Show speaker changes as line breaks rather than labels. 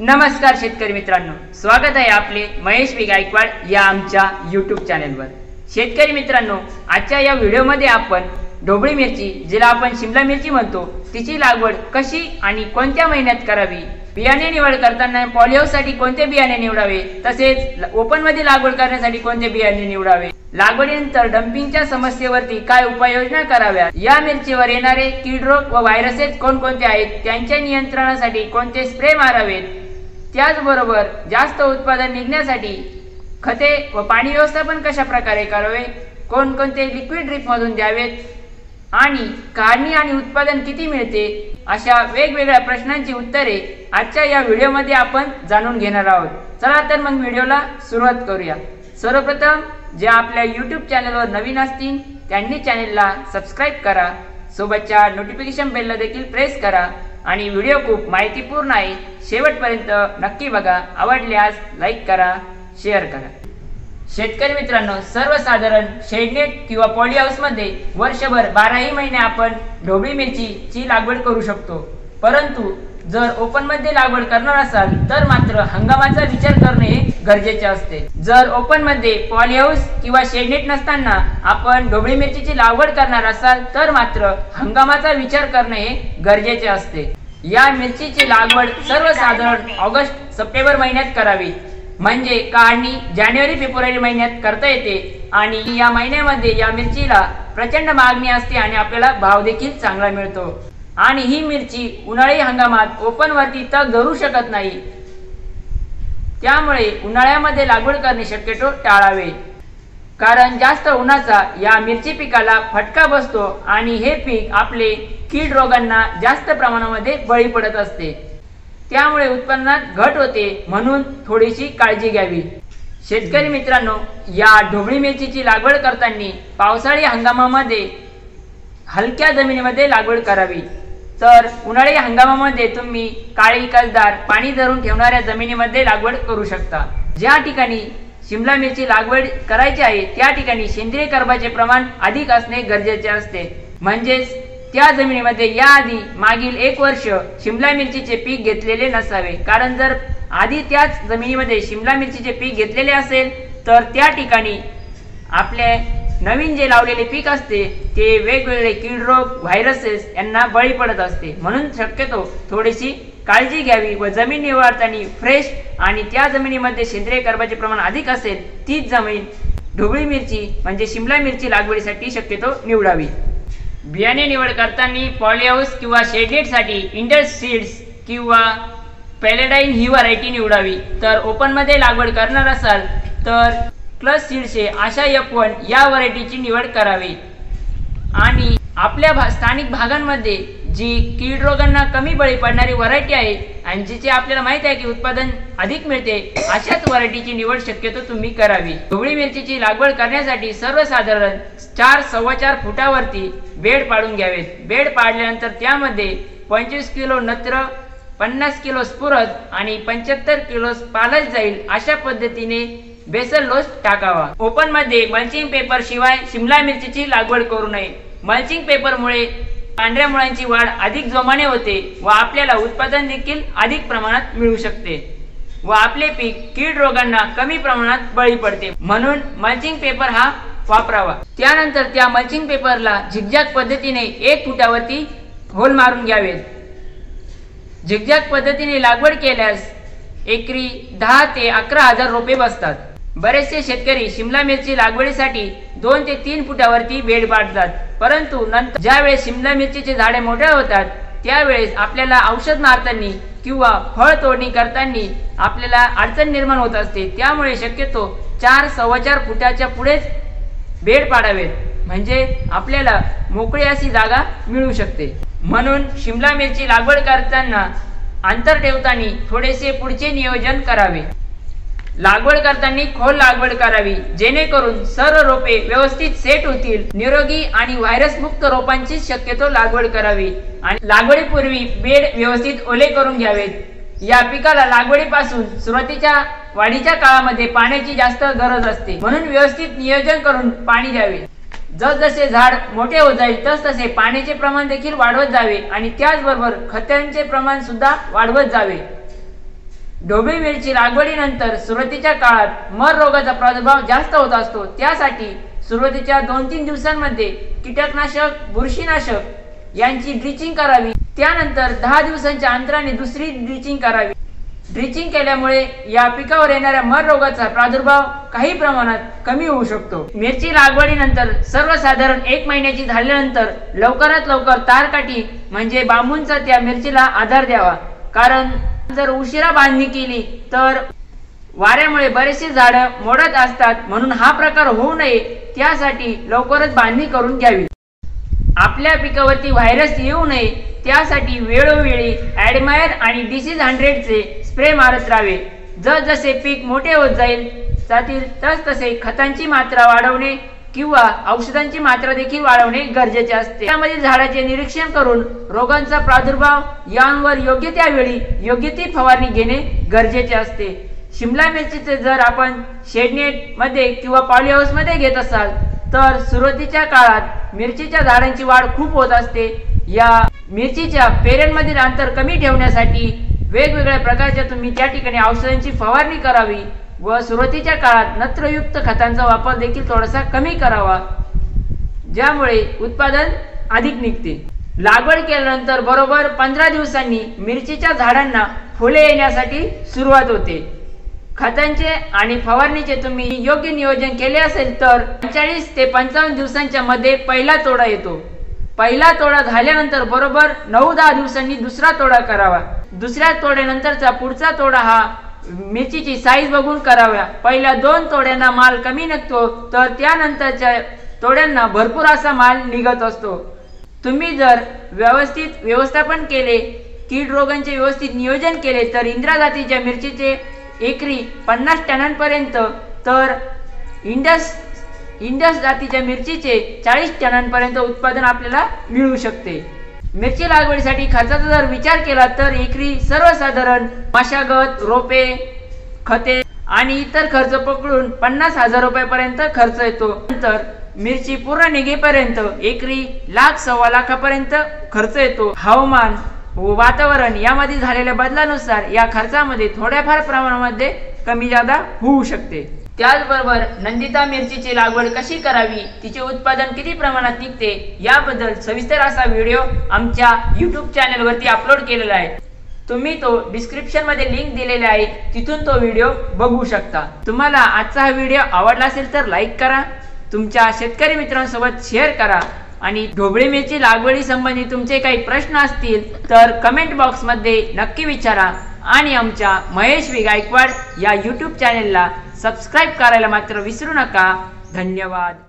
नमस्कार शेतकरी मित्रांनो, स्वागत आहे आपले महेश बी गायकवाड या आमच्या यूट्यूब चॅनलवर। शेतकरी मित्रांनो, आजच्या या व्हिडिओमध्ये आपण ढोबळी मिरची, जिला आपण शिमला मिरची म्हणतो, तिची लागवड कशी आणि कोणत्या महिन्यात करावी, बियाणे निवड करताना पॉलिहाऊससाठी कोणते बियाणे निवडावे, तसेच ओपन मध्ये लागवड करण्यासाठी कोणते बियाणे निवडावे, लागवडीनंतर डंपिंगच्या समस्येवरती काय उपाययोजना कराव्या, या मिरचीवर येणारे कीड रोग व व्हायरसेस कोणकोणते आहेत, त्यांच्या नियंत्रणासाठी कोणते स्प्रे मारावेत, त्याचबरोबर जास्त उत्पादन निघण्यासाठी खते व पाणी व्यवस्थापन कशा प्रकारे करावे, कोणकोणते लिक्विड ड्रिप मधून द्यावेत आणि काढणी आणि उत्पादन किती मिळते, अशा वेगवेगळ्या प्रश्नांची उत्तरे आजच्या या व्हिडिओमध्ये आपण जाणून घेणार आहोत। चला तर मग व्हिडिओला सुरुवात करूया। सर्वप्रथम जे आपल्या यूट्यूब चॅनलवर नवीन असतील त्यांनी चॅनलला सबस्क्राइब करा, सोबतच्या नोटिफिकेशन बेलला देखील प्रेस करा आणि व्हिडिओ खूप माहितीपूर्ण आहे, शेवटपर्यंत नक्की बघा। आवडल्यास लाईक करा, शेअर करा। शेतकरी मित्रांनो, सर्वसाधारण शेडनेट किंवा पॉलिहाऊस मध्ये वर्षभर 12ही महिने आपण ढोबळी मिरचीची लागवड करू शकतो, परंतु जर ओपन मध्ये लागवड करणार असाल तर मात्र हंगामाचा विचार करणे गरजेचे असते। जर ओपन मध्ये पॉलिहाऊस किंवा शेडनेट नसताना आपण ढोबळी मिरचीची लागवड करणार असाल तर मात्र हंगामाचा विचार करणे गरजेचे असते। या मिरचीची लागवड सर्वसाधारण ऑगस्ट सप्टेंबर महिन्यात करावी, म्हणजे काढणी जानेवारी फेब्रुवारी महिन्यात करता येते आणि या महिन्यामध्ये या मिरचीला प्रचंड मागणी असते आणि आपल्याला भाव देखील चांगला मिळतो। आणि ही मिरची उन्हाळी हंगामात ओपन वरती तग धरू शकत नाही, त्यामुळे उन्हाळ्यामध्ये लागवड करणे शक्यतो टाळावे, कारण जास्त उन्हाचा या मिरची पिकाला फटका बसतो आणि हे पीक आपले कीड रोगांना जास्त प्रमाणामध्ये बळी पडत असते, त्यामुळे उत्पन्नात घट होते, म्हणून थोडीशी काळजी घ्यावी। शेतकरी मित्रांनो, या ढोबळी मिरचीची लागवड करताना पावसाळी हंगामामध्ये हलक्या जमिनीमध्ये लागवड करावी, तर उन्हाळी हंगामामध्ये तुम्ही काळी कसदार पाणी धरून ठेवणाऱ्या जमिनीमध्ये लागवड करू शकता। ज्या ठिकाणी शिमला मिरची लागवड करायची आहे त्या ठिकाणी सेंद्रिय कर्बाचे प्रमाण अधिक असणे गरजेचे असते, म्हणजेच त्या जमिनीमध्ये याआधी मागील 1 वर्ष शिमला मिरचीचे पीक घेतलेले नसावे, कारण जर आधी त्याच जमिनीमध्ये शिमला मिरचीचे पीक घेतलेले असेल तर त्या ठिकाणी आपले नवीन जे लावलेले पीक असते ते वेगवेगळे कीड रोग व्हायरसेस यांना बळी पडत असते, म्हणून शक्यतो थोडीशी काळजी घ्यावी व जमीन निवडताना फ्रेश आणि त्या जमिनीमध्ये सेंद्रिय कर्बाचे प्रमाण अधिक असेल तीच जमीन ढोबळी मिरची म्हणजे शिमला मिरची लागवडीसाठी शक्यतो निवडावी। बियाणे निवड करताना पॉलिहाऊस किंवा शेडनेटसाठी इंडस सीड्स किंवा पॅलेडाइन ही व्हरायटी निवडावी, तर ओपन मध्ये लागवड करणार असाल तर प्लस सीड्सचे आशा F1 या व्हरायटीची निवड करावी। आणि आपल्या स्थानिक भागांमध्ये जी कीड रोगांना कमी बळी पडणारी व्हरायटी आहे आणि जिचे आपल्याला माहित आहे की उत्पादन अधिक मिळते, अशाच व्हरायटीची निवड शक्यतो तुम्ही करावी। ढोबळी मिरचीची लागवड करण्यासाठी सर्वसाधारण 4-4.25 फुटावरती बेड पाडून घ्यावेत। बेड पाडल्यानंतर त्यामध्ये 25 किलो नत्र, 50 किलो स्फुरद आणि 75 किलो पालक जाईल अशा पद्धतीने बेसल डोस टाकावा। ओपन मध्ये मल्चिंग पेपर शिवाय शिमला मिरचीची लागवड करू नये। मल्चिंग पेपरमुळे पांढऱ्या मुळांची वाढ अधिक जोमाने होते व आपल्याला उत्पादन देखील अधिक प्रमाणात मिळू शकते व आपले पीक कीड रोगांना कमी प्रमाणात बळी पडते, म्हणून मल्चिंग पेपर हा वापरावा। त्यानंतर त्या मल्चिंग पेपरला झिगझॅग पद्धतीने 1 फुटावरती होल मारून घ्यावेत। झिगझॅग पद्धतीने लागवड केल्यास एकरी 10 ते 11 हजार रोपे बसतात। बरेचसे शेतकरी शिमला मिरची लागवडीसाठी 2 ते 3 फुटावरती बेड पाडतात, परंतु नंतर ज्यावेळेस शिमला मिरचीचे झाडे मोठे होतात त्यावेळेस आपल्याला औषध मारताना किंवा फळ तोडणी करताना आपल्याला अडचण निर्माण होत असते, त्यामुळे शक्यतो 4-4.25 फुटाच्या पुढेच बेड पाडावेत, म्हणजे आपल्याला मोकळी अशी जागा मिळू शकते। म्हणून शिमला मिरची लागवड करताना अंतर ठेवताना थोडेसे पुढचे नियोजन करावे। लागवड करताना खोल लागवड करावी, जेणेकरून सर्व रोपे व्यवस्थित सेट होतील। निरोगी आणि व्हायरस मुक्त रोपांची शक्यतो लागवड करावी आणि लागवडीपूर्वी बेड व्यवस्थित ओले करून घ्यावेत। या पिकाला लागवडीपासून सुरुवातीच्या वाढीच्या काळामध्ये पाण्याची जास्त गरज असते, म्हणून व्यवस्थित नियोजन करून पाणी द्यावे। जसजसे झाड मोठे होत जाईल तसतसे पाण्याचे प्रमाण देखील वाढवत जावे आणि त्याचबरोबर खतांचे प्रमाण सुद्धा वाढवत जावे। ढोबळी मिरची लागवडीनंतर सुरुवातीच्या काळात मर रोगाचा प्रादुर्भाव जास्त होत असतो। त्यासाठी सुरुवातीच्या 2-3 दिवसांमध्ये कीटकनाशक, बुरशीनाशक यांची ड्रिचिंग करावी। त्यानंतर 10 दिवसांच्या अंतराने दुसरी ड्रिचिंग करावी। ड्रिचिंग केल्यामुळे या पिकावर येणाऱ्या मर रोगाचा प्रादुर्भाव काही प्रमाणात कमी होऊ शकतो। मिरची लागवडीनंतर सर्वसाधारण 1 महिन्याची झाल्यानंतर लवकरात लवकर तारकाठी म्हणजे बांबूंचा त्या मिरचीला आधार द्यावा, कारण जर उशिरा बांधणी केली तर वाऱ्यामुळे बरेचसे झाडं मोडत असतात, म्हणून हा प्रकार होऊ नये त्यासाठी लवकरच बांधणी करून घ्यावी। आपल्या पिकावरती व्हायरस येऊ नये त्यासाठी वेळोवेळी ॲडमायर आणि डिसीज 100 चे स्प्रे मारत राहावे। जसे पीक मोठे होत जातील तसे खतांची मात्रा वाढवणे किंवा औषधांची मात्रा देखील वाढवणे गरजेचे असते। त्यामध्ये झाडाचे निरीक्षण करून रोगांचा प्रादुर्भाव यांवर योग्य त्या वेळी योग्य ती फवारणी घेणे गरजेचे असते। शिमला मिरचीचे जर आपण शेडनेट मध्ये किंवा पॉली हाऊस मध्ये घेत असाल तर सुरुवातीच्या काळात मिरचीच्या झाडांची वाढ खूप होत असते। या मिरचीच्या पेऱ्यांमधील अंतर कमी ठेवण्यासाठी वेगवेगळ्या प्रकारच्या तुम्ही त्या ठिकाणी औषधांची फवारणी करावी व सुरुवातीच्या काळात नत्रयुक्त खतांचा वापर देखील थोडासा कमी करावा, ज्यामुळे उत्पादन अधिक निघते। लागवड केल्यानंतर बरोबर 15 दिवसांनी मिरचीच्या झाडांना फुले येण्यासाठी सुरुवात होते। खतांचे आणि फवारणीचे तुम्ही योग्य नियोजन केले असेल तर 45 ते 55 दिवसांच्या मध्ये पहिला तोडा येतो। पहिला तोडा झाल्यानंतर बरोबर 9-10 दिवसांनी दुसरा तोडा करावा। दुसऱ्या तोड्यानंतरचा पुढचा तोडा हा मिरचीची साईज बघून करावा। पहिल्या 2 तोड्यांना माल कमी निघतो तर त्यानंतरच्या तोड्यांना भरपूर असा माल निघत असतो। तुम्ही जर व्यवस्थित व्यवस्थापन केले, कीड रोगांचे व्यवस्थित नियोजन केले तर इंद्रा जातीच्या मिरचीचे एकरी 50 टनांपर्यंत तर इंडस जातीच्या मिरचीचे 40 टनांपर्यंत उत्पादन आपल्याला मिळू शकते। मिरची लागवडीसाठी खर्चाचा जर विचार केला तर एकरी सर्वसाधारण मशागत, रोपे, खते आणि इतर खर्च पकडून 50,000 रुपयापर्यंत खर्च येतो। नंतर मिरची पूर्ण निघेपर्यंत एकरी 1,00,000-1.25 लाखापर्यंत खर्च येतो। हवामान व वातावरण यामध्ये झालेल्या बदलानुसार या खर्चामध्ये थोड्याफार प्रमाणामध्ये कमी जादा होऊ शकते। त्याचबरोबर नंदिता मिरचीची लागवड कशी करावी, तिचे उत्पादन किती प्रमाणात निघते याबद्दल सविस्तर असा व्हिडिओ आमच्या YouTube चॅनलवरती अपलोड केलेला आहे। तुम्ही तो डिस्क्रिप्शन मध्ये लिंक दिलेली आहे, तिथून तो व्हिडिओ बघू शकता। तुम्हाला आजचा हा व्हिडिओ आवडला असेल तर लाईक करा, तुमच्या शेतकरी मित्रांसोबत शेअर करा आणि ढोबळी मिरची लागवडी संबंधी तुमचे काही प्रश्न असतील तर कमेंट बॉक्स मध्ये नक्की विचारा आणि आमच्या महेश वी गायकवाड या YouTube चॅनलला सबस्क्राइब करायला मात्र विसरू नका। धन्यवाद।